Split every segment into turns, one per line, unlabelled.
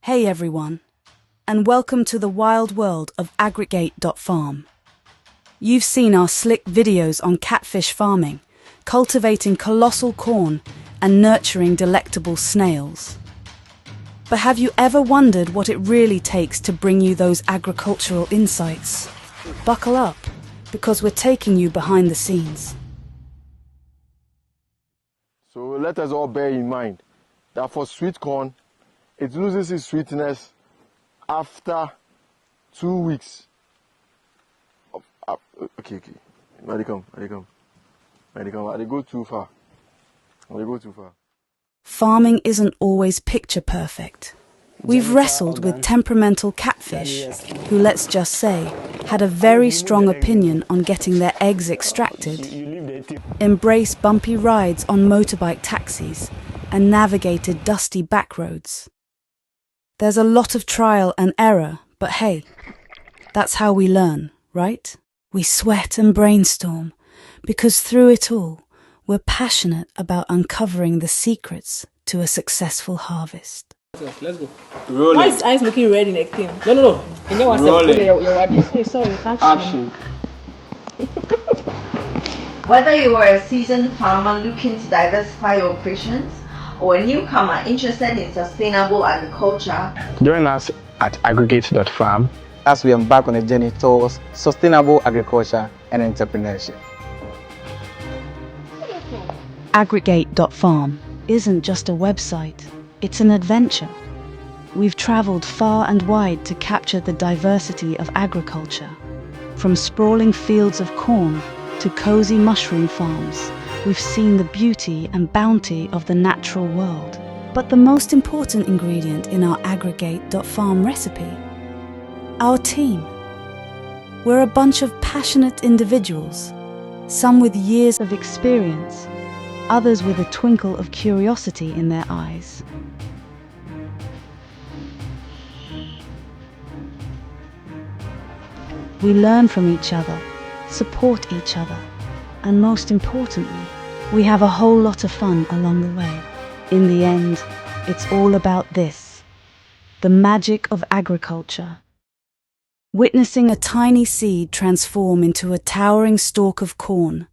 Hey everyone, and welcome to the wild world of Agricgate.farm. You've seen our slick videos on catfish farming, cultivating colossal corn, and nurturing delectable snails. But have you ever wondered what it really takes to bring you those agricultural insights? Buckle up, because we're taking you behind the scenes.
So let us all bear in mind that for sweet corn, it loses its sweetness after 2 weeks. Okay. Where they come. They go too far.
Farming isn't always picture perfect. We've wrestled with temperamental catfish, who, let's just say, had a very strong opinion on getting their eggs extracted, embraced bumpy rides on motorbike taxis, and navigated dusty back roads. There's a lot of trial and error, but hey, that's how we learn, right? We sweat and brainstorm, because through it all, we're passionate about uncovering the secrets to a successful harvest.
Let's go.
Rolling.
Why is eyes looking red in a thing? No. You know what's
Rolling.
Hey, sorry,
Action.
Whether you are a seasoned farmer looking to diversify your operations or a newcomer interested in sustainable agriculture,
Join us at Agricgate.farm
as we embark on a journey towards sustainable agriculture and entrepreneurship.
Agricgate.farm isn't just a website, it's an adventure. We've travelled far and wide to capture the diversity of agriculture. From sprawling fields of corn to cosy mushroom farms, we've seen the beauty and bounty of the natural world. But the most important ingredient in our Agricgate.farm recipe? Our team. We're a bunch of passionate individuals, some with years of experience, others with a twinkle of curiosity in their eyes. We learn from each other, support each other, and most importantly, we have a whole lot of fun along the way. In the end, it's all about this, the magic of agriculture. Witnessing a tiny seed transform into a towering stalk of corn,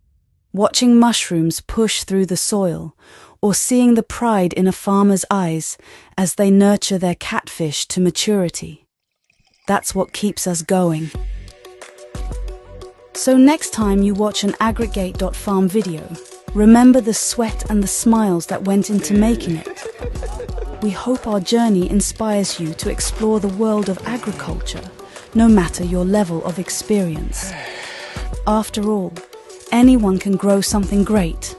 watching mushrooms push through the soil, or seeing the pride in a farmer's eyes as they nurture their catfish to maturity. That's what keeps us going. So next time you watch an Agricgate.farm video, remember the sweat and the smiles that went into making it. We hope our journey inspires you to explore the world of agriculture, no matter your level of experience. After all, anyone can grow something great.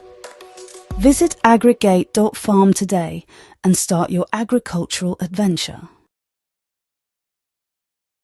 Visit Agricgate.farm today and start your agricultural adventure.